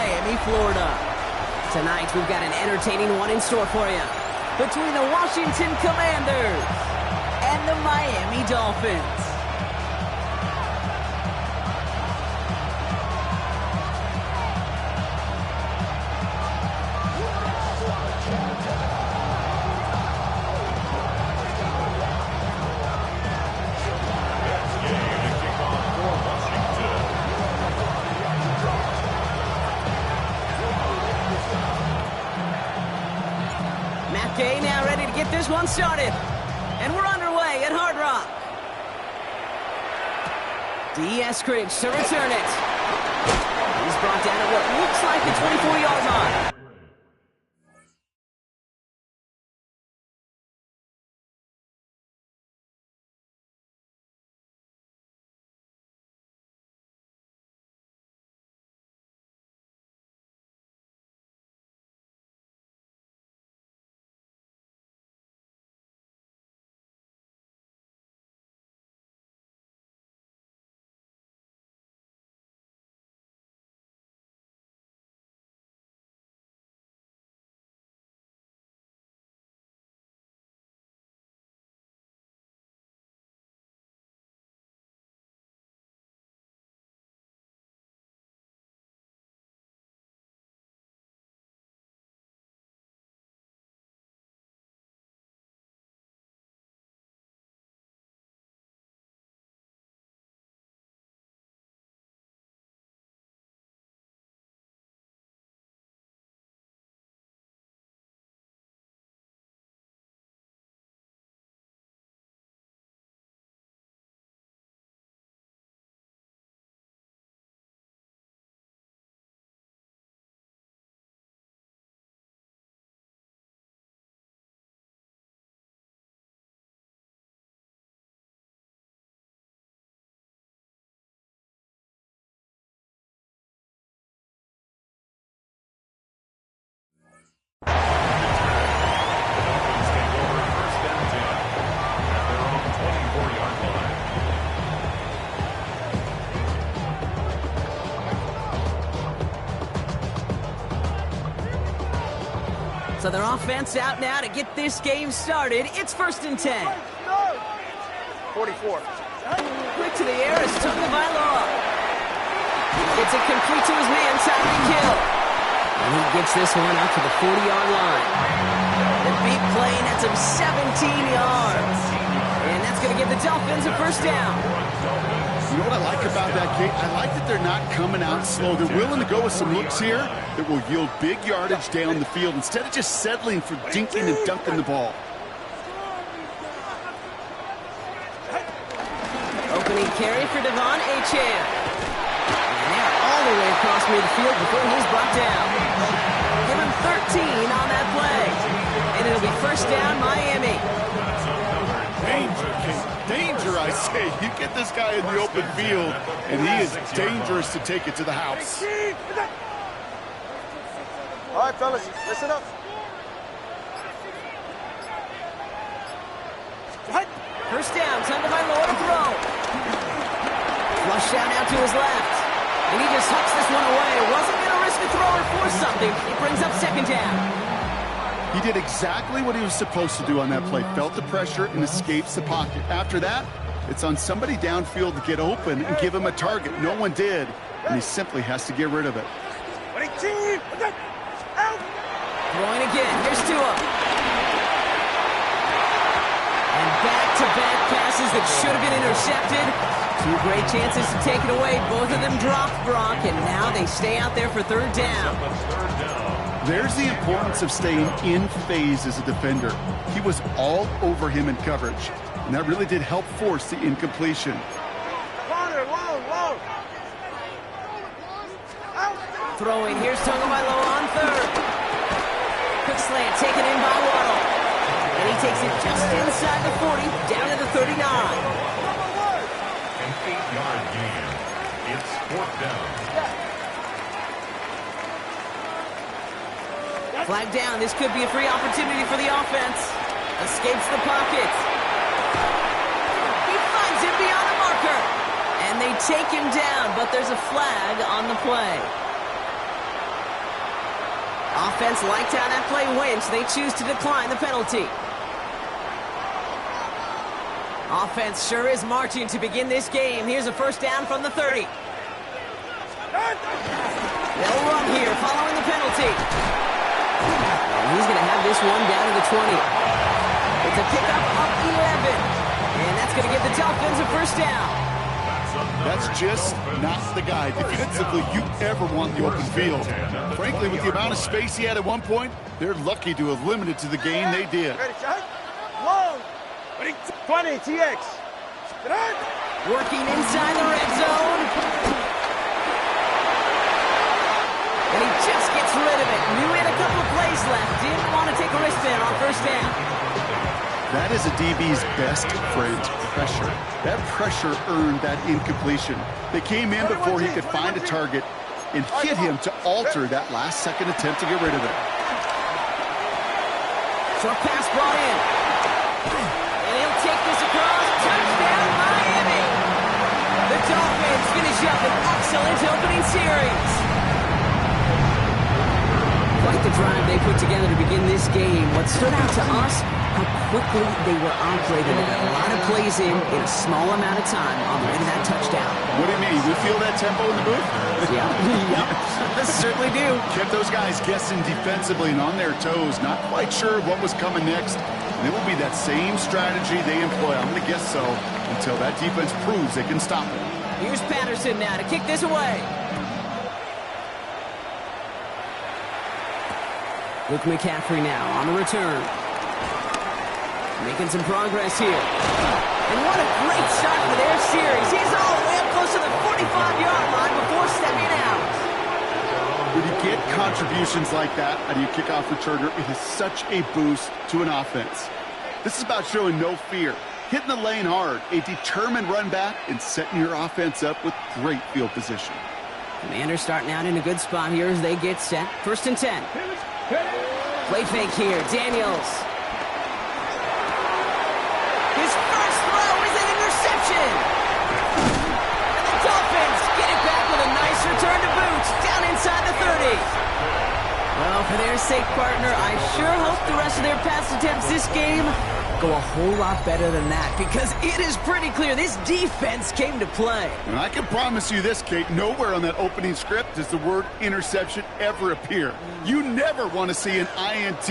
Miami, Florida. Tonight, we've got an entertaining one in store for you between the Washington Commanders and the Miami Dolphins. Okay, now ready to get this one started. And we're underway at Hard Rock. Eskridge to return it. He's brought down at what looks like the 24-yard line. So their offense out now to get this game started. It's 1st and 10. 44. Quick to the air is Tagovailoa. Gets it complete to his man, Tyreek Hill. And he gets this one out to the 40-yard line. The big play nets him 17 yards. And that's going to give the Dolphins a 1st down. You know what I like about that, Kate? I like that they're not coming out slow. They're willing to go with some looks here that will yield big yardage down the field instead of just settling for dinking and dunking the ball. Opening carry for Devon Achane. And they're all the way across midfield before he's brought down. Give him 13 on that play. And it'll be 1st down, Miami. Danger, Kate. Danger, I say. You get this guy in the open field, and he is dangerous to take it to the house. All right, fellas, listen up. First down, Tagovailoa to throw. Flush down out to his left. And he just hucks this one away. Wasn't going to risk a throw or force something. It brings up 2nd down. He did exactly what he was supposed to do on that play. Felt the pressure and escapes the pocket. After that, it's on somebody downfield to get open and give him a target. No one did, and he simply has to get rid of it. Throwing again. Here's Tua. And back-to-back passes that should have been intercepted. 2 great chances to take it away. Both of them dropped, Brock, and now they stay out there for 3rd down. There's the importance of staying in phase as a defender. He was all over him in coverage, and that really did help force the incompletion. Throwing, here's Tagovailoa on 3rd. Quick slant taken in by Waddle. And he takes it just inside the 40, down to the 39. An 8-yard gain. It's 4th down. Flag down. This could be a free opportunity for the offense. Escapes the pocket. He finds him beyond the marker. And they take him down, but there's a flag on the play. Offense liked how that play went, so they choose to decline the penalty. Offense sure is marching to begin this game. Here's a first down from the 30. They'll run here following the penalty. And he's going to have this one down to the 20. It's a pickup of 11. And that's going to give the Dolphins a first down. That's just not the guy defensively you ever want in the open field. Frankly, with the amount of space he had at one point, they're lucky to have limited to the gain they did. Ready, shot. Long. 20, TX. Working inside the red zone. And he just gets rid of it. Knew he had a couple of plays left. Didn't want to take a risk there on first down. That is a DB's best friend, pressure. That pressure earned that incompletion. They came in before he could find a target and hit him to alter that last-second attempt to get rid of it. Short pass brought in. And he'll take this across. Touchdown, Miami. The Dolphins finish up an excellent opening series. Quite the drive they put together to begin this game. What stood out to us, how quickly they were operating. They got a lot of plays in a small amount of time on the way to that touchdown. What do you mean? You feel that tempo in the booth? Yeah, certainly do. Kept those guys guessing defensively and on their toes, not quite sure what was coming next. And it will be that same strategy they employ, I'm going to guess so, until that defense proves they can stop it. Here's Patterson now to kick this away. Luke McCaffrey now on the return. Making some progress here. And what a great start for their series. He's all the way up close to the 45-yard line before stepping out. When you get contributions like that out of your kickoff returner, it is such a boost to an offense. This is about showing no fear, hitting the lane hard, a determined run back, and setting your offense up with great field position. Commanders starting out in a good spot here as they get set. First and 10. Play fake here. Daniels. His first throw is an interception. And the Dolphins get it back with a nice return to boot down inside the 30. Well, for their sake, partner, I sure hope the rest of their pass attempts this game go a whole lot better than that, because it is pretty clear this defense came to play. And I can promise you this, Kate, nowhere on that opening script does the word interception ever appear. You never want to see an INT.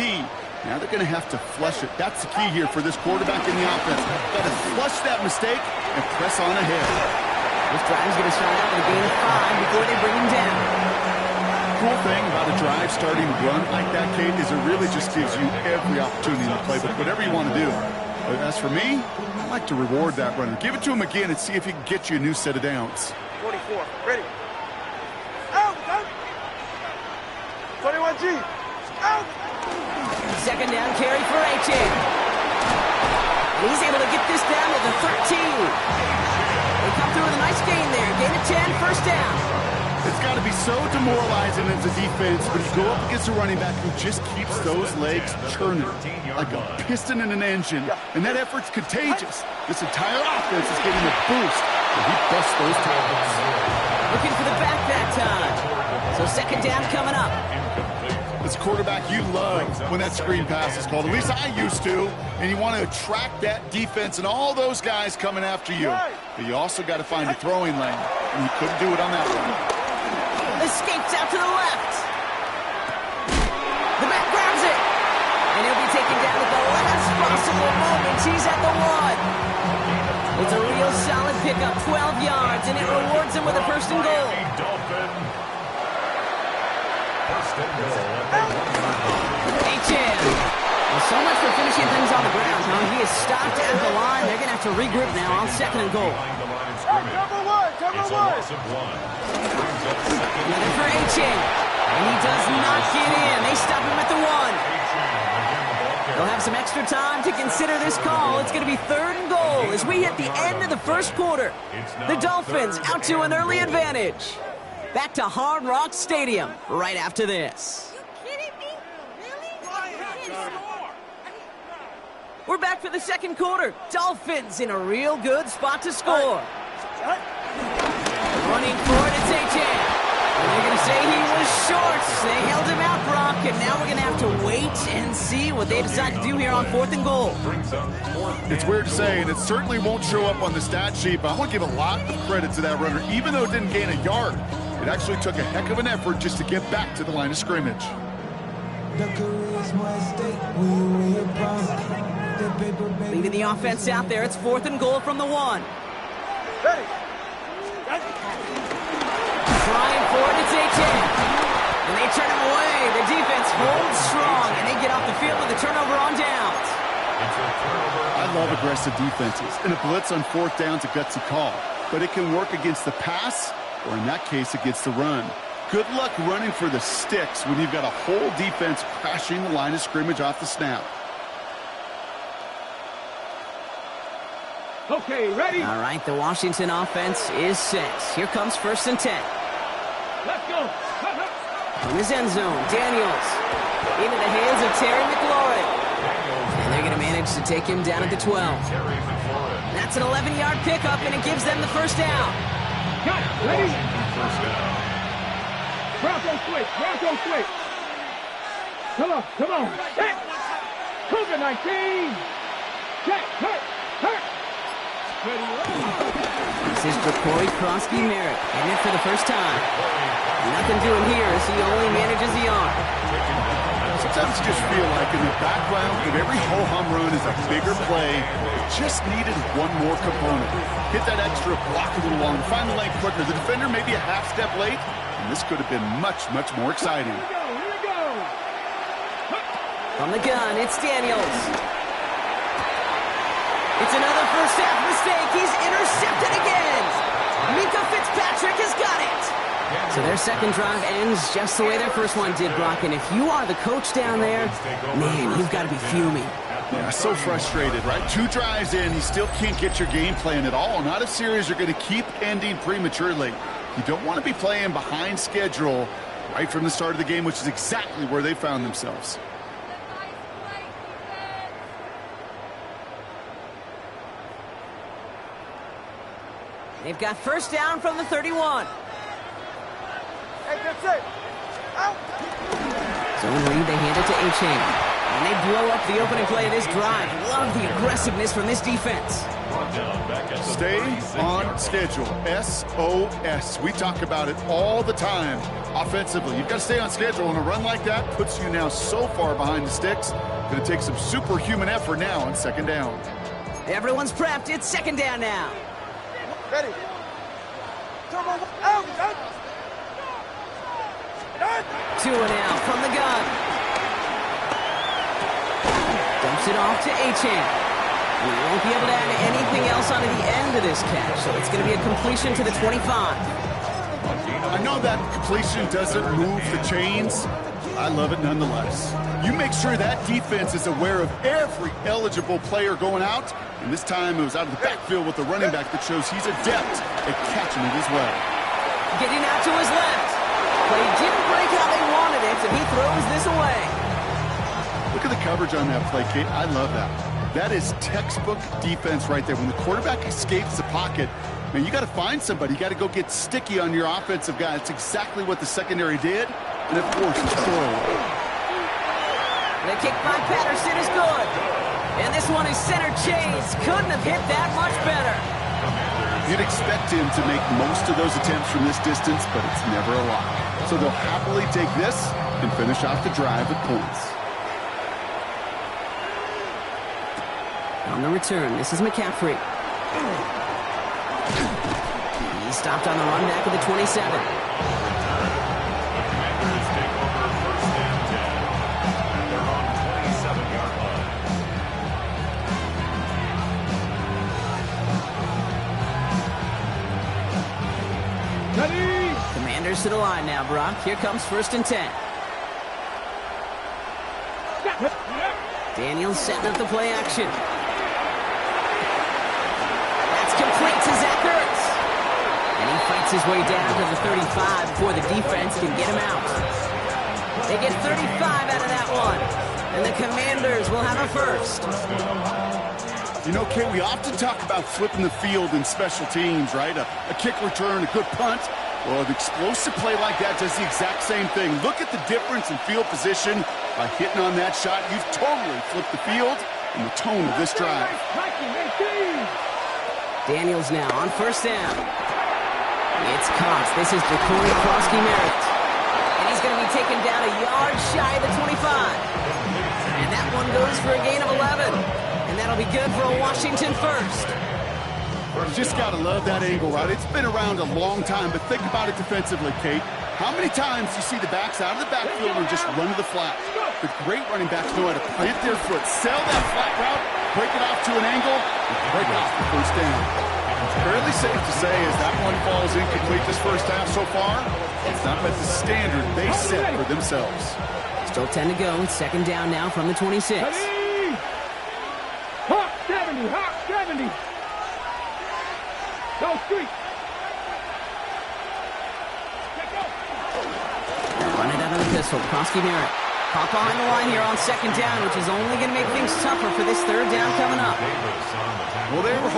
Now they're going to have to flush it. That's the key here for this quarterback in the offense. Got to flush that mistake and press on ahead. This drive's going to start out with a gain of 5 before they bring him down. Cool thing about a drive starting run like that, Kate, is it really just gives you every opportunity to play with whatever you want to do. But as for me, I like to reward that runner. Give it to him again and see if he can get you a new set of downs. 44, ready. Out, out. 21G, out. Second down carry for H.A. He's able to get this down to the 13. They come through with a nice gain there. Gain of 10, first down. It's got to be so demoralizing as a defense when you go up against a running back who just keeps those legs churning like a piston in an engine, and that effort's contagious. This entire offense is getting a boost, and he busts those tackles. Looking for the back that time. So second down coming up. This quarterback, you love when that screen pass is called. At least I used to, and you want to attract that defense and all those guys coming after you. But you also got to find a throwing lane, and he couldn't do it on that one. Escapes out to the left. The back grabs it. And he'll be taken down at the last possible moment. He's at the 1. It's a real solid pickup, 12 yards, and it rewards him with a first and goal. H.M. Well, so much for finishing things on the ground, huh? He is stopped at the line. They're going to have to regroup now on second and goal. Cover one. Looking for H.M. And he does not get in. They stop him at the 1. They'll have some extra time to consider this call. It's going to be third and goal as we hit the end of the first quarter. The Dolphins out to an early advantage. Back to Hard Rock Stadium right after this. We're back for the second quarter. Dolphins in a real good spot to score. Running for it, it's H.M. And they're going to say he was short. They held him out, Brock. and now we're going to have to wait and see what they decide to do here on 4th and goal. It's weird to say, and it certainly won't show up on the stat sheet, but I want to give a lot of credit to that runner. Even though it didn't gain a yard, it actually took a heck of an effort just to get back to the line of scrimmage. Leading the offense out there, it's 4th and goal from the 1. Ready. Trying for it, it's H.N. And they turn him away. The defense holds strong, and they get off the field with a turnover on downs. I love aggressive defenses, and a blitz on 4th down's a gutsy call. But it can work against the pass, or in that case, against the run. Good luck running for the sticks when you've got a whole defense crashing the line of scrimmage off the snap. Okay, ready? All right, the Washington offense is set. Here comes 1st and 10. Let's go. In his end zone, Daniels into the hands of Terry McLaurin. And they're going to manage to take him down at the 12. That's an 11-yard pickup, and it gives them the 1st down. Got it. Ready? Bronco quick. Bronco quick. Come on. Come on. Check. COVID-19. Check. Hurt. Hurt. Ready. This is Corey Krosky-Merritt, and it for the first time. Nothing doing here as he only manages the arm. Sometimes you just feel like in the background of every ho-hum run is a bigger play. It just needed one more component. Hit that extra block a little longer, find the lane quicker. The defender maybe a half step late, and this could have been much, much more exciting. Here we go. From the gun, it's Daniels. It's another first half mistake. He's intercepted again. Minka Fitzpatrick has got it. So their second drive ends just the way their first one did, Brock. And if you are the coach down there, man, you've got to be fuming. Yeah, so frustrated, right? 2 drives in, you still can't get your game plan at all. Not a series you're going to keep ending prematurely. You don't want to be playing behind schedule right from the start of the game, which is exactly where they found themselves. They've got 1st down from the 31. Hey, that's it. Out. Zone read, they hand it to H.N. And they blow up the opening play of this drive. Love the aggressiveness from this defense. Stay on schedule. SOS. We talk about it all the time. Offensively, you've got to stay on schedule, and a run like that puts you now so far behind the sticks. Going to take some superhuman effort now on 2nd down. Everyone's prepped. It's 2nd down now. Ready. Come on. Out. Out. 2 and out from the gun. Dumps it off to H.N. We won't be able to add anything else onto the end of this catch, so it's going to be a completion to the 25. I know that completion doesn't move the chains. I love it nonetheless. You make sure that defense is aware of every eligible player going out, and this time it was out of the backfield with the running back that shows he's adept at catching it as well. Getting out to his left. But he didn't break how they wanted it, and he throws this away. Look at the coverage on that play, Kate. I love that. That is textbook defense right there. When the quarterback escapes the pocket, man, you got to find somebody. You got to go get sticky on your offensive guy. It's exactly what the secondary did, and of course, it's throwaway. The kick by Patterson is good. And this one is center chase. Couldn't have hit that much better. You'd expect him to make most of those attempts from this distance, but it's never a lot. So they'll happily take this and finish off the drive with points. On the return, this is McCaffrey. He stopped on the run back of the 27. Commanders to the line now, Brock. Here comes 1st and 10. Daniels setting up the play action. That's complete to Zach Ertz. And he fights his way down to the 35 before the defense can get him out. They get 35 out of that one. And the Commanders will have a first. You know, Kate, we often talk about flipping the field in special teams, right? A kick return, a good punt. Well, an explosive play like that does the exact same thing. Look at the difference in field position. By hitting on that shot, you've totally flipped the field and the tone of this drive. Daniels now on first down. It's caught. This is Jacory Krosky-Merritt. And he's going to be taken down a yard shy of the 25. And that one goes for a gain of 11. And that'll be good for a Washington first. You just got to love that angle, right? It's been around a long time, but think about it defensively, Kate. How many times do you see the backs out of the backfield and just run to the flat? The great running backs know how to plant their foot, sell that flat route, break it off to an angle, and break off the first down. It's fairly safe to say as that one falls incomplete this first half so far, it's not met the standard they set for themselves. Still 10 to go. Second down now from the 26. Hawk 70, Hawk 70. Go street. Run it out of the pistol. Krosky-Merritt. Caught behind the line here on second down, which is only going to make things tougher for this third down coming up. Well, they were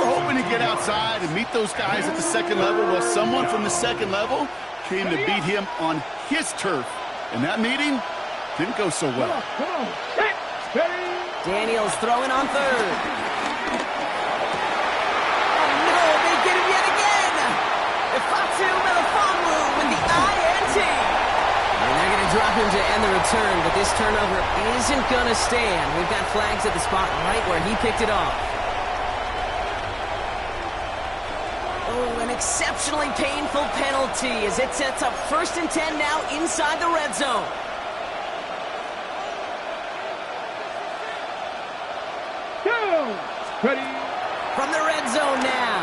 hoping to get outside and meet those guys at the second level. Well, someone from the second level came to beat him on his turf. And that meeting didn't go so well. Come on. Daniels throwing on third. Oh, no, they get him yet again. Ifatu Melifonwu with the INT. And they're going to drop him to end the return, but this turnover isn't going to stand. We've got flags at the spot right where he picked it off. Oh, an exceptionally painful penalty as it sets up 1st and 10 now inside the red zone. Ready. From the red zone now.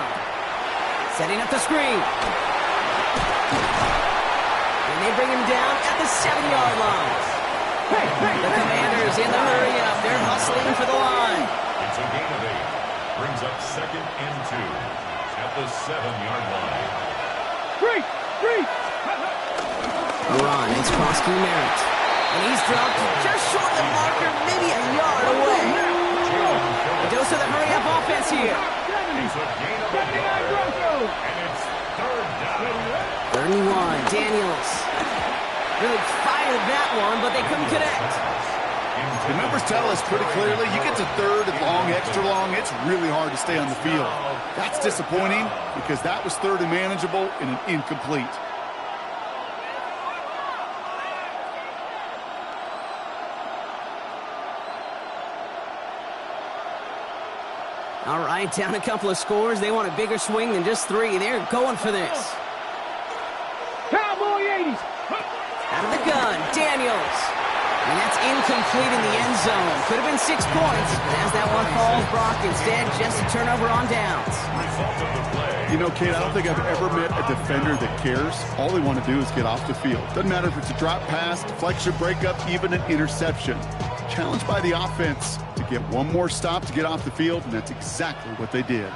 Setting up the screen. And they bring him down at the 7-yard line. The Commanders in the hurry-up. They're hustling for the line. It's a gain of 8. Brings up 2nd and 2 at the 7-yard line. Free. A run. It's Krosky-Merritt. And he's dropped just short of the marker, maybe a yard away. A dose of the hurry-up offense here. It's a gain of 8 yards. And it's 3rd down. 31. Daniels. Really fired that one, but they couldn't connect. The numbers tell us pretty clearly, you get to 3rd and long, extra long, it's really hard to stay on the field. That's disappointing because that was 3rd and manageable and an incomplete. All right, down a couple of scores. They want a bigger swing than just 3. They're going for this. Cowboy 80s. Out of the gun, Daniels. And that's incomplete in the end zone. Could have been 6 points, but as that one falls, Brock, instead, just a turnover on downs. You know, Kate, I don't think I've ever met a defender that cares. All they want to do is get off the field. Doesn't matter if it's a drop pass, deflection, breakup, even an interception. Challenged by the offense to get one more stop to get off the field, and that's exactly what they did.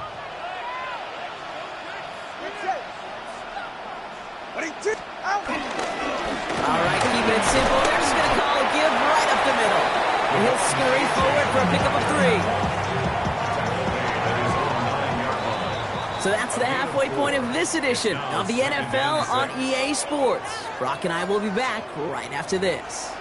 All right, keeping it simple. They're just going to call a give right up the middle. And he'll scurry forward for a pickup of 3. So that's the halfway point of this edition of the NFL on EA Sports. Brock and I will be back right after this.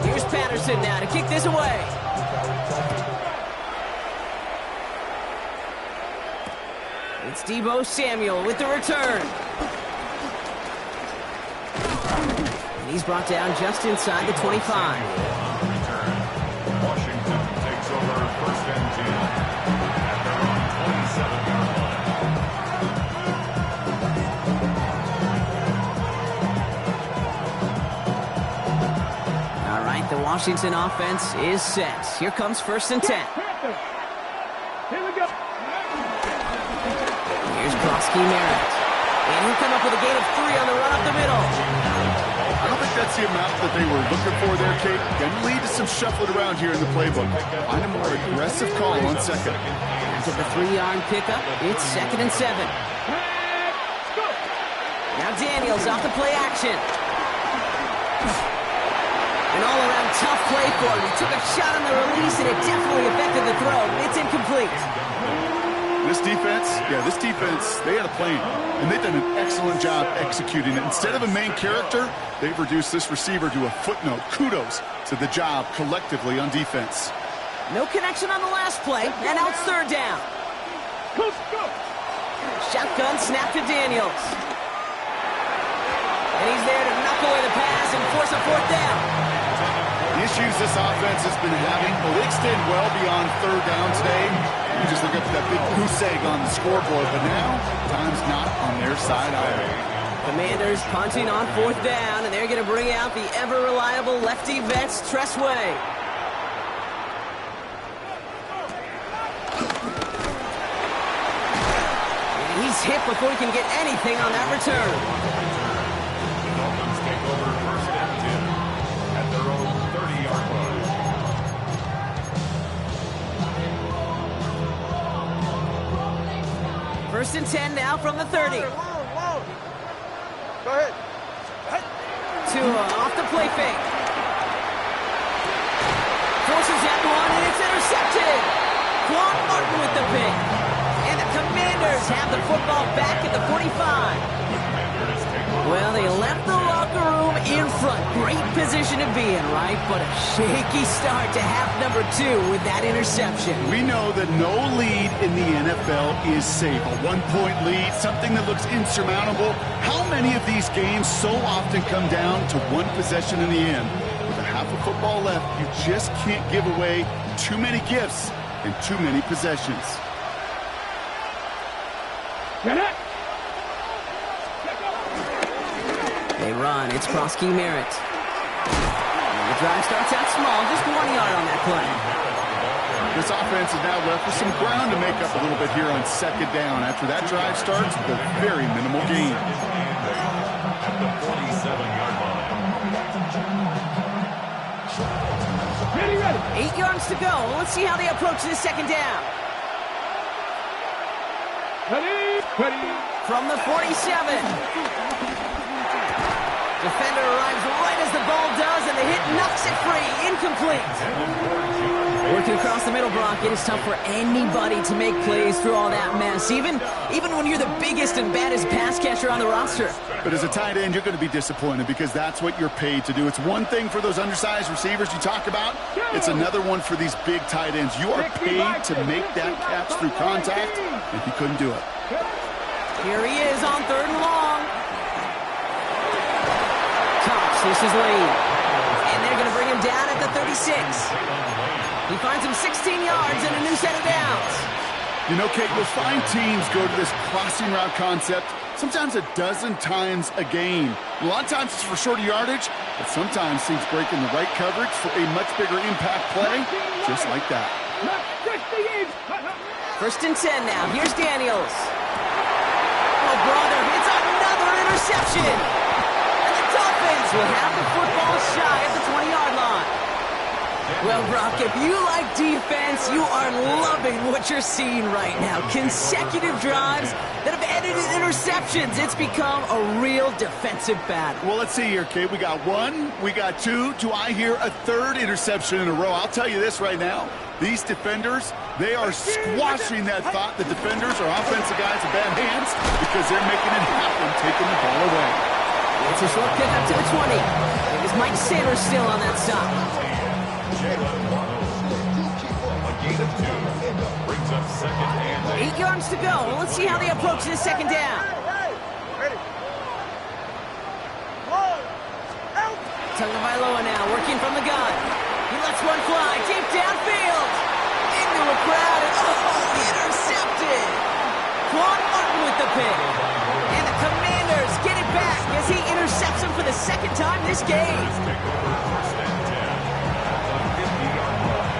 Here's Patterson now to kick this away. It's Deebo Samuel with the return. And he's brought down just inside the 25. Washington takes over 1st and 10 at their own 27-yard line. All right, the Washington offense is set. Here comes 1st and 10. Here we go. Here's Krosky-Merritt. And he'll come up with a gain of 3 on the run up the middle. I don't think that's the amount that they were looking for there, Kate. Going to lead to some shuffling around here in the playbook. Find a more aggressive call on second. After the 3-yard pickup, it's 2nd and 7. Now Daniels off the play action. An all-around tough play for him. He took a shot on the release, and it definitely affected the throw. It's incomplete. This defense, they had a plan, and they've done an excellent job executing it. Instead of a main character, they've reduced this receiver to a footnote. Kudos to the job collectively on defense. No connection on the last play, and now it's third down. Shotgun snap to Daniels. And he's there to knock away the pass and force a fourth down. The issues this offense has been having, well, they extend well beyond third down today. You just look up at that big goose egg on the scoreboard, but now time's not on their side either. Commanders punting on fourth down, and they're going to bring out the ever-reliable lefty vets, Tressway. And he's hit before he can get anything on that return. Dolphins take over first and 10 at their own 30-yard line. First and 10 now from the 30. Go ahead. Tua off the play fake. Forces that one, and it's intercepted. Quan Martin with the pick. And the Commanders have the football back at the 45. Well, they left the locker room in front. Great position to be in, right? But a shaky start to half number 2 with that interception. We know that no lead in the NFL is safe. A one-point lead, something that looks insurmountable. How many of these games so often come down to one possession in the end? With a half of football left, you just can't give away too many gifts and too many possessions. Get it! They run. It's Prosky Merritt. The drive starts out small, just 1 yard on that play. This offense is now left with some ground to make up a little bit here on second down. After that drive starts, with a very minimal gain. At the 47-yard line. Ready. 8 yards to go. Let's see how they approach this second down. Ready. From the 47. Defender arrives right as the ball does, and the hit knocks it free. Incomplete. Working across the middle, Brock, it is tough for anybody to make plays through all that mess, even when you're the biggest and baddest pass catcher on the roster. But as a tight end, you're going to be disappointed because that's what you're paid to do. It's one thing for those undersized receivers you talk about. It's another one for these big tight ends. You are paid to make that catch through contact, and he couldn't do it. Here he is on third and long. Tops, this is Lane. And they're going to bring him down at the 36. He finds him 16 yards and a new set of downs. You know, Kate, you'll find teams go to this crossing route concept sometimes a dozen times a game. A lot of times it's for shorter yardage, but sometimes teams break in the right coverage for a much bigger impact play, just like that. First and 10 now. Here's Daniels. Oh, brother, it's another interception. And the Dolphins will have the football shy of the 20-yard line. Well, Brock, if you like defense, you are loving what you're seeing right now. Consecutive drives that have ended in interceptions. It's become a real defensive battle. Well, let's see here, Kate. We got one, we got two. Do I hear a third interception in a row? I'll tell you this right now. These defenders, they are squashing that thought that defenders or offensive guys have bad hands because they're making it happen, taking the ball away. It's a short pick up to the 20. It is Mike Sanders still on that stop. A gain of 2 brings up second and 8 yards to go. Let's see how they approach this second down. Ready. Tagovailoa now working from the gun. He lets one fly deep downfield. Into a crowd and intercepted. Quan Martin with the pick. And the Commanders get it back as he intercepts him for the second time this game. take over first and 10 at the 50-yard line.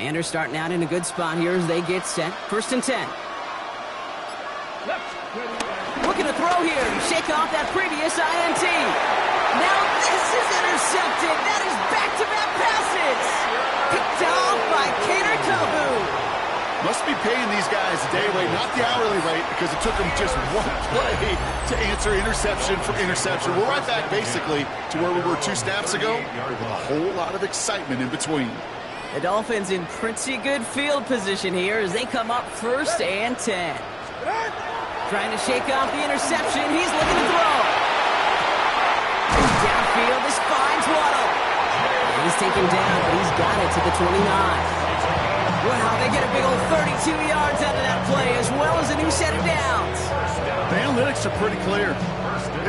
Commanders starting out in a good spot here as they get set. 1st and 10. Looking to throw here to shake off that previous INT. Now this is intercepted. That is back-to-back passes. Picked off by Kader Kohu. Must be paying these guys a day rate, not the hourly rate, because it took them just one play to answer interception for interception. We're right back, basically, to where we were 2 snaps ago, with a whole lot of excitement in between. The Dolphins in pretty good field position here as they come up 1st and 10. Trying to shake off the interception. He's looking to throw. Downfield, this finds Waddle. And he's taken down, but he's got it to the 29. Wow, they get a big old 32 yards out of that play, as well as a new set of downs. The analytics are pretty clear.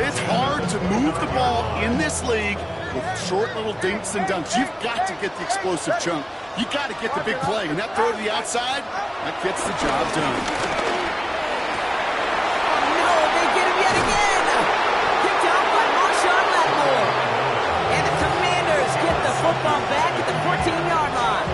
It's hard to move the ball in this league with short little dinks and dunks. You've got to get the explosive chunk. You've got to get the big play. And that throw to the outside, that gets the job done. Oh, no, they get him yet again. Picked off by Marshawn Lattimore. And the Commanders get the football back at the 14-yard line.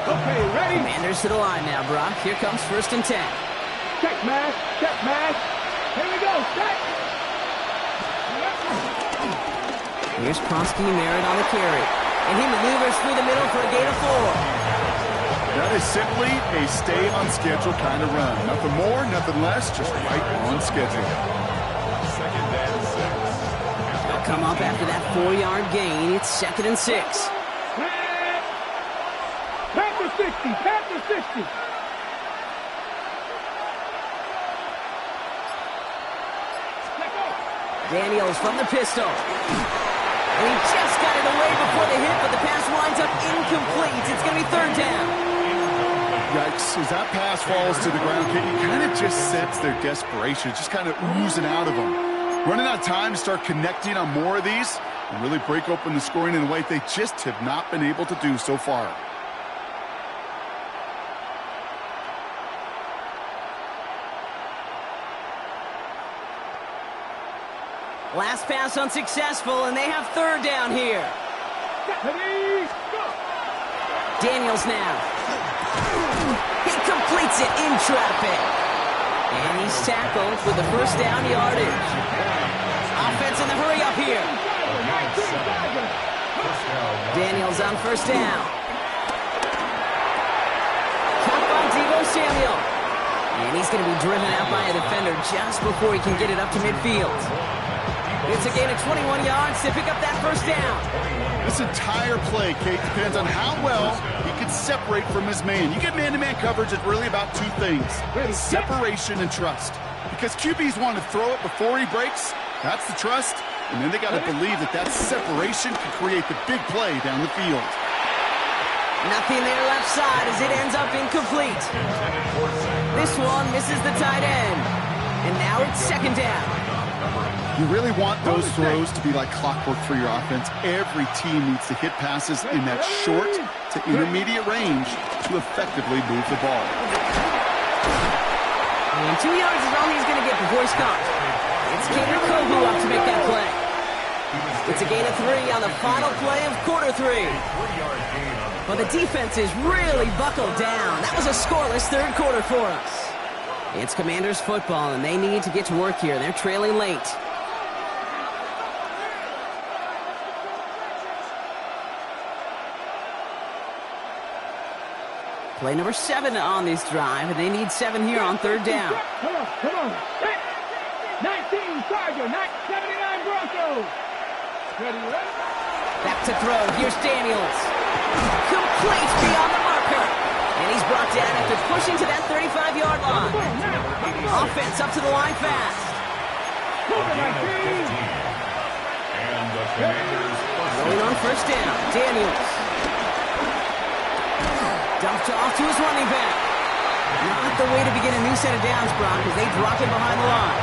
Okay, ready? Commanders to the line now, Brock. Here comes 1st and 10. Check, man. Check, man. Here we go. Check. Here's Kronsky Merritt on the carry. And he maneuvers through the middle for a gain of 4. That is simply a stay-on-schedule kind of run. Nothing more, nothing less, just right on schedule. 2nd and 6. They'll come up after that 4-yard gain. It's 2nd and 6. Panther 60. Panther 60. Daniels from the pistol. And he just got it away before the hit, but the pass winds up incomplete. It's going to be 3rd down. Yikes, as that pass falls to the ground, you kind of just sense their desperation, just kind of oozing out of them. Running out of time to start connecting on more of these and really break open the scoring in a way they just have not been able to do so far. Last pass unsuccessful, and they have 3rd down here. Daniels now. He completes it in traffic. And he's tackled for the 1st down yardage. Offense in the hurry up here. Daniels on 1st down. Caught by Deebo Samuel. And he's going to be driven out by a defender just before he can get it up to midfield. It's a gain of 21 yards to pick up that 1st down. This entire play, Kate, depends on how well he can separate from his man. You get man-to-man coverage, it's really about 2 things. Separation and trust. Because QBs want to throw it before he breaks. That's the trust. And then they got to believe that that separation can create the big play down the field. Nothing there left side as it ends up incomplete. This one misses the tight end. And now it's 2nd down. You really want those throws to be like clockwork for your offense. Every team needs to hit passes in that short to intermediate range to effectively move the ball. And 2 yards is all he's going to get before he's caught. It's Kader Kohu up to make that play. It's a gain of 3 on the final play of quarter 3. Well, the defense is really buckled down. That was a scoreless 3rd quarter for us. It's Commanders football, and they need to get to work here. They're trailing late. Play number 7 on this drive, and they need 7 here on 3rd down. Come on. 19 Charger, 79 Broncos. Ready? Back to throw. Here's Daniels. Complete beyond the marker. And he's brought down after pushing to that 35-yard line. Offense up to the line fast. And the Commanders Rolling on 1st down. Daniels. Dumped off to his running back. Not the way to begin a new set of downs, Brock, as they drop him behind the line.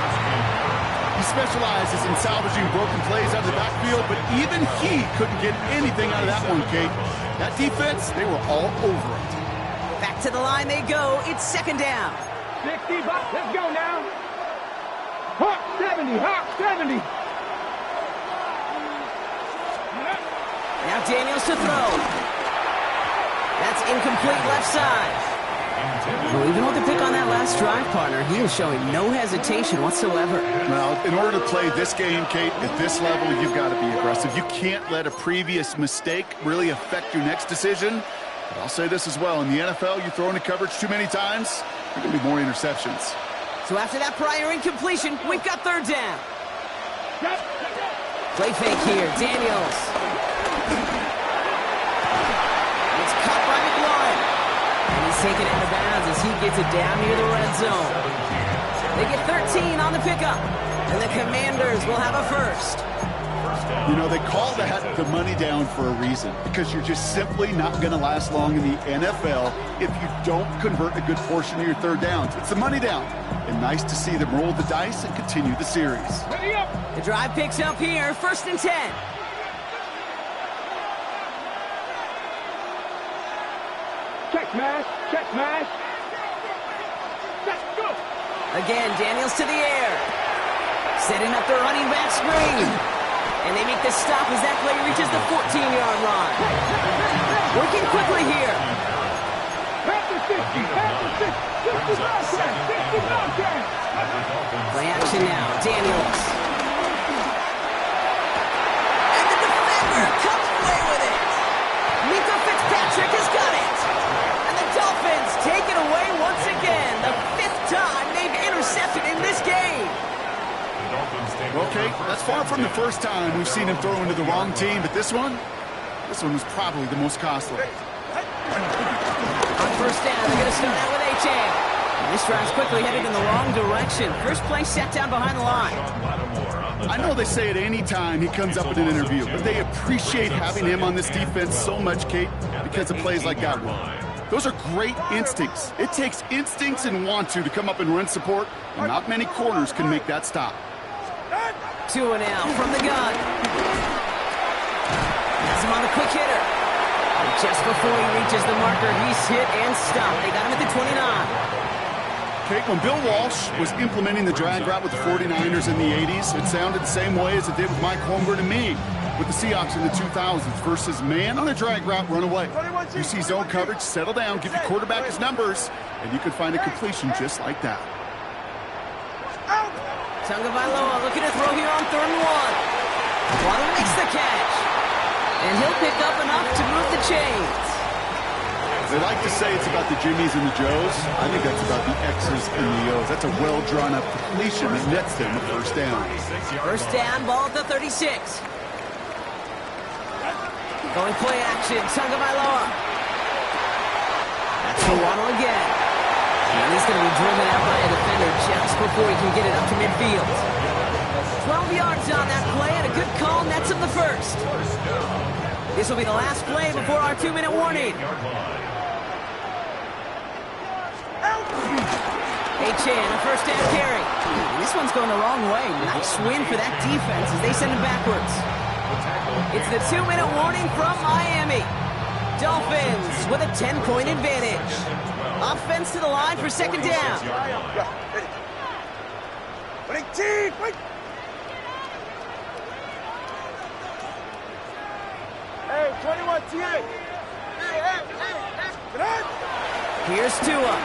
He specializes in salvaging broken plays out of the backfield, but even he couldn't get anything out of that one, Kate. That defense, they were all over it. Back to the line they go. It's 2nd down. 60, let's go now. Hawk 70, Hawk 70. Now Daniels to throw. That's incomplete left side. Well, even with the pick on that last drive, partner, he is showing no hesitation whatsoever. Well, in order to play this game, Kate, at this level, you've got to be aggressive. You can't let a previous mistake really affect your next decision. But I'll say this as well. In the NFL, you throw into coverage too many times, there can be more interceptions. So after that prior incompletion, we've got third down. Play fake here, Daniels. It's caught by McLaurin. And he's taken out of bounds as he gets it down near the red zone. They get 13 on the pickup. And the Commanders will have a first. You know, they call that the money down for a reason, because you're just simply not going to last long in the NFL if you don't convert a good portion of your third downs. It's the money down. And nice to see them roll the dice and continue the series. The drive picks up here, 1st and 10. Check smash. Check smash. Let's go. Again, Daniels to the air. Setting up the running back screen. And they make the stop as that play reaches the 14-yard line. Working quickly here. Play action now, Daniels. And the defender comes away with it. Mika Fitzpatrick has got it. And the Dolphins take it away once again. The 5th time they've intercepted in this game. Okay, that's far from the first time we've seen him throw into the wrong team, but this one was probably the most costly. On 1st down, they're going to start out with H.A. This drive's quickly headed in the wrong direction. First play set down behind the line. I know they say at any time he comes up in an interview, but they appreciate having him on this defense so much, Kate, because of plays like that one. Those are great instincts. It takes instincts and want to come up and run support, and not many corners can make that stop. 2 and out from the gun. Has him on the quick hitter. And just before he reaches the marker, he's hit and stopped. They got him at the 29. Kate, when Bill Walsh was implementing the drag route with the 49ers in the 80s, it sounded the same way as it did with Mike Holmgren and me with the Seahawks in the 2000s versus man on a drag route, run away. You see zone coverage, settle down, give your quarterback his numbers, and you can find a completion just like that. Tagovailoa looking to throw here on 3rd and 1. Waddle makes the catch. And he'll pick up enough to move the chains. They like to say it's about the Jimmies and the Joes. I think that's about the X's and the O's. That's a well-drawn-up completion that nets them a 1st down. 1st down, ball at the 36. Going play action, Tagovailoa. That's for Waddle again. And he's going to be driven out by a defender just before he can get it up to midfield. 12 yards on that play, and a good call nets him the first. This will be the last play before our 2-minute warning. H.A. a 1st down carry. And this one's going the wrong way. Nice win for that defense as they send him backwards. It's the 2-minute warning from Miami. Dolphins with a 10-point advantage. Offense to the line for 2nd down. Hey, 21 TA. Here's Tua.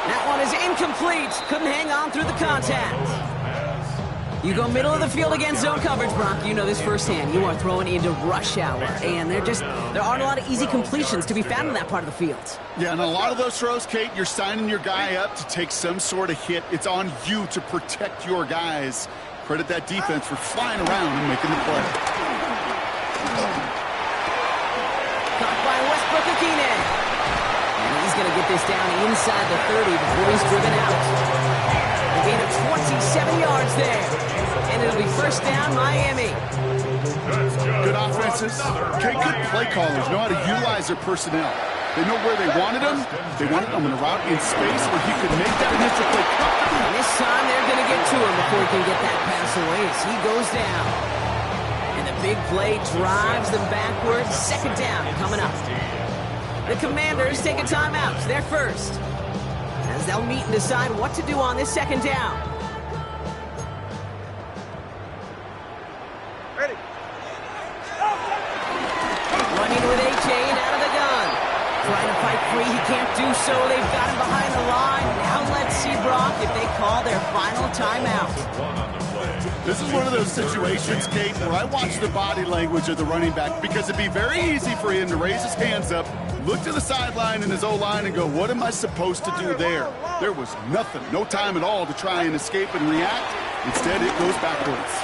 That one is incomplete. Couldn't hang on through the contact. You go middle of the field against zone coverage, Brock. You know this firsthand. You are throwing into rush hour, and there aren't a lot of easy completions to be found in that part of the field. Yeah, and a lot of those throws, Kate, you're signing your guy up to take some sort of hit. It's on you to protect your guys. Credit that defense for flying around and making the play. Caught by Westbrook-Akine. And he's going to get this down inside the 30 before he's driven out. A gain of 27 yards there. And it'll be 1st down, Miami. Good offenses. Okay, good play callers know how to utilize their personnel. They know where they wanted him. They wanted him in a route in space where he could make that initial play comfortable. And this time they're going to get to him before he can get that pass away as he goes down. And the big play drives them backwards. 2nd down coming up. The Commanders take a timeout. They're first, as they'll meet and decide what to do on this 2nd down. Ready. fight free. He can't do so. They've got him behind the line. Now let's see, Brock, if they call their final timeout. This is one of those situations, Kate, where I watch the body language of the running back because it'd be very easy for him to raise his hands up, look to the sideline in his O-line and go, what am I supposed to do there? There was nothing, no time at all to try and escape and react. Instead, it goes backwards.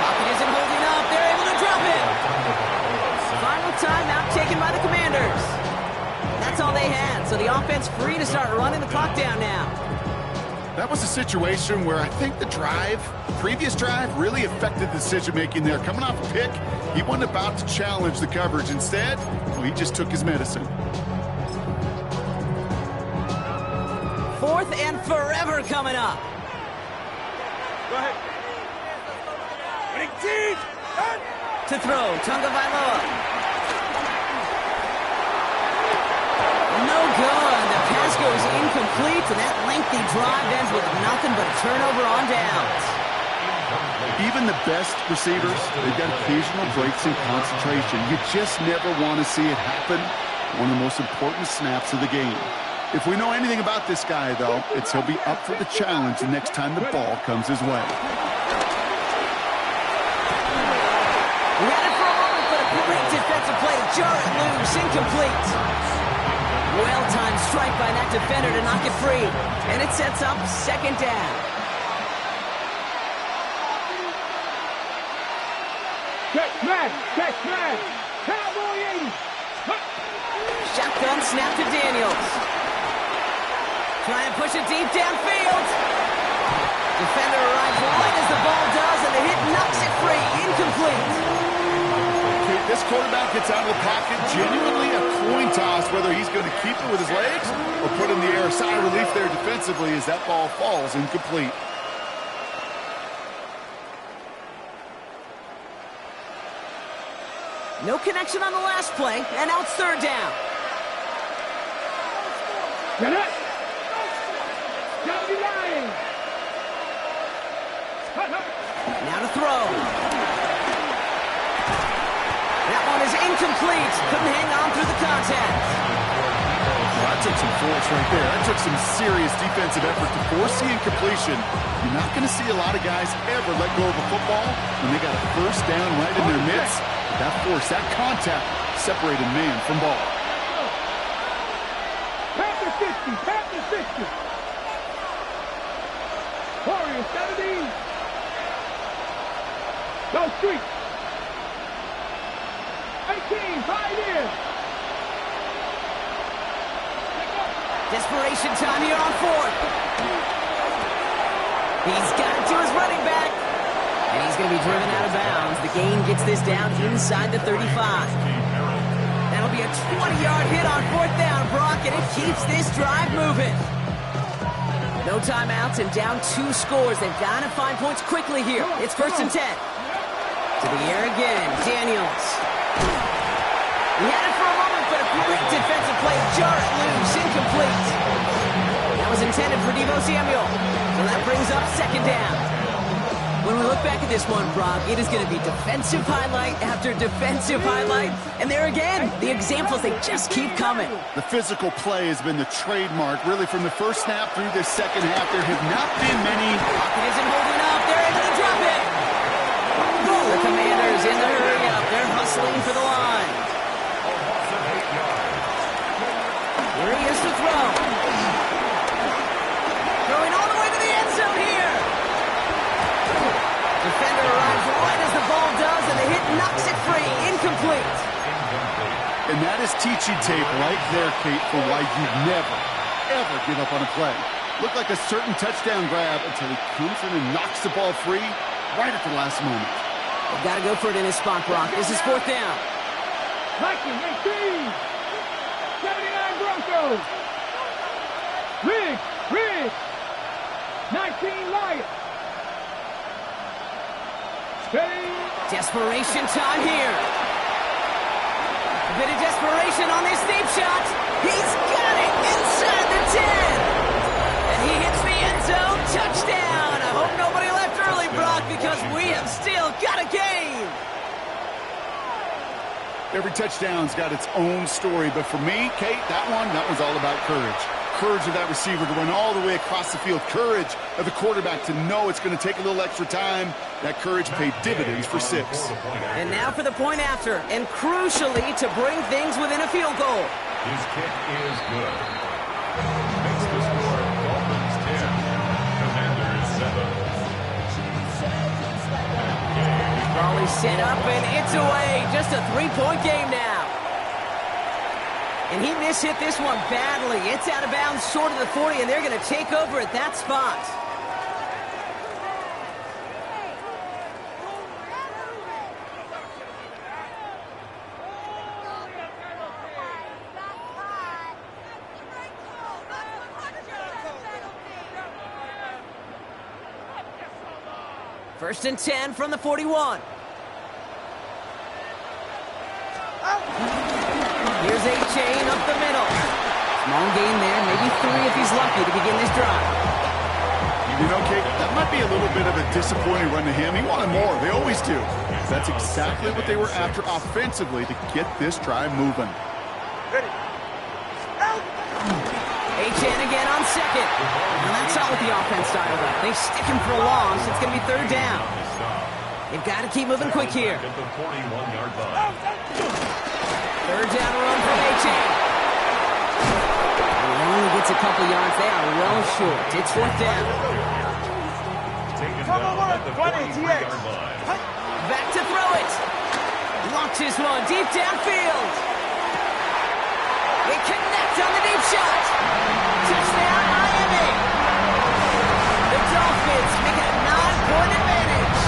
Pocket isn't holding up. They're able to drop it. Final timeout taken by the Commanders. That's all they had, so the offense free to start running the clock down now. That was a situation where I think the previous drive, really affected the decision-making there. Coming off a pick, he wasn't about to challenge the coverage. Instead, well, he just took his medicine. 4th and forever coming up. Go ahead. Winning team. To throw, Tagovailoa. No good. The pass goes incomplete, and that lengthy drive ends with nothing but a turnover on downs. Even the best receivers, they've got occasional breaks in concentration. You just never want to see it happen. One of the most important snaps of the game. If we know anything about this guy, though, it's he'll be up for the challenge the next time the ball comes his way. We had it for a moment, but a great defensive play to jar it loose, incomplete. Well-timed strike by that defender to knock it free, and it sets up 2nd down. Check smash. Cowboy 80. Shotgun snap to Daniels. Try and push it deep downfield. Defender arrives right as the ball does, and the hit knocks it free. Incomplete. This quarterback gets out of the pocket, genuinely a coin toss, whether he's going to keep it with his legs or put in the air. A sigh of relief there defensively as that ball falls incomplete. No connection on the last play, and now it's 3rd down. Get it. 79. Now to throw. That one is incomplete. Couldn't hang on through the contact. Well, that took some force right there. That took some serious defensive effort to force the incompletion. You're not going to see a lot of guys ever let go of a football when they got a 1st down right in their midst. That force, that contact, separated man from ball. Panther 50. Warriors 70. Go street. 18, 5 in. Desperation time here on 4th. He's got it to his running back. And he's going to be driven out of bounds. The gain gets this down inside the 35. That'll be a 20-yard hit on 4th down, Brock, and it keeps this drive moving. No timeouts and down 2 scores. They've got to find points quickly here. It's 1st and 10. To the air again, Daniels. He had it for a moment, but a great defensive play. Jar it loose, incomplete. That was intended for Deebo Samuel. So that brings up 2nd down. When we look back at this one, Brock, it is going to be defensive highlight after defensive highlight. And there again, the examples, they just keep coming. The physical play has been the trademark, really, from the 1st snap through this 2nd half. There have not been many. Pocket isn't holding up. They're able to drop it. The Commanders in the hurry up. They're hustling for the line. Here he is to throw. Throwing all the way to the end zone here. Defender arrives right as the ball does, and the hit knocks it free. Incomplete. And that is teaching tape right there, Kate, for why you never, ever give up on a play. Looked like a certain touchdown grab until he comes in and knocks the ball free right at the last moment. They've got to go for it in this spot, Brock. This is 4th down. Viking 18. 79 Broncos. Riggs. 19 Lions. Desperation time here. A bit of desperation on this deep shot. He's got it inside the 10. And he hits the end zone. Touchdown. I hope nobody left early, Brock, because we have still got a game. Every touchdown's got its own story, but for me, Kate, that was all about courage. Courage of that receiver to run all the way across the field. Courage of the quarterback to know it's going to take a little extra time. That courage paid dividends for 6. And now for the point after, and crucially to bring things within a field goal. His kick is good. Makes the score Dolphins 10, Commanders 7. Ball is set up, and it's away. Just a 3-point game now. And he mishit this one badly. It's out of bounds short of the 40, and they're going to take over at that spot. First and 10 from the 41. Here's A-Chain up the middle. Small gain there, maybe 3 if he's lucky to begin this drive. You know, Kate, that might be a little bit of a disappointing run to him. He wanted more. They always do. That's exactly what they were after offensively to get this drive moving. Ready. Out. A-Chain again on second. And that's all with the offense dialed up. They stick him for a loss. It's going to be 3rd down. They've got to keep moving quick here. At the 41-yard line. 3rd down run from A-Chain. He only gets a couple yards. They are well short. It's 4th down. Taken down at the 43-yard line. Back to throw it. Launches one deep downfield. They connect on the deep shot. Touchdown, Miami. The Dolphins make it a 9-point advantage.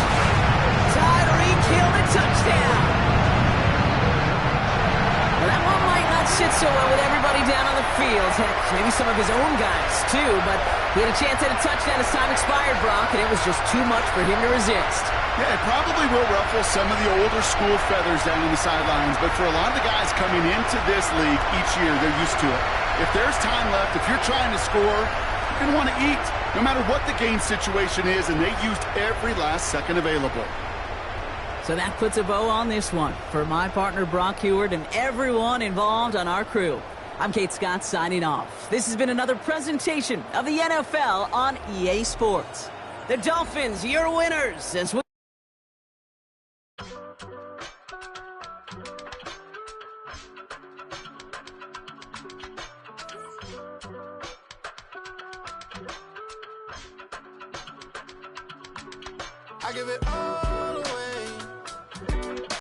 Tyree killed a touchdown. Well, that one might not sit so well with everybody down on the field. Heck, maybe some of his own guys, too. But he had a chance at a touchdown as time expired, Brock, and it was just too much for him to resist. Yeah, it probably will ruffle some of the older school feathers down on the sidelines, but for a lot of the guys coming into this league each year, they're used to it. If there's time left, if you're trying to score, you're going to want to eat, no matter what the game situation is, and they used every last second available. So that puts a bow on this one. For my partner, Brock Heward, and everyone involved on our crew, I'm Kate Scott signing off. This has been another presentation of the NFL on EA Sports. The Dolphins, your winners, as we I give it all.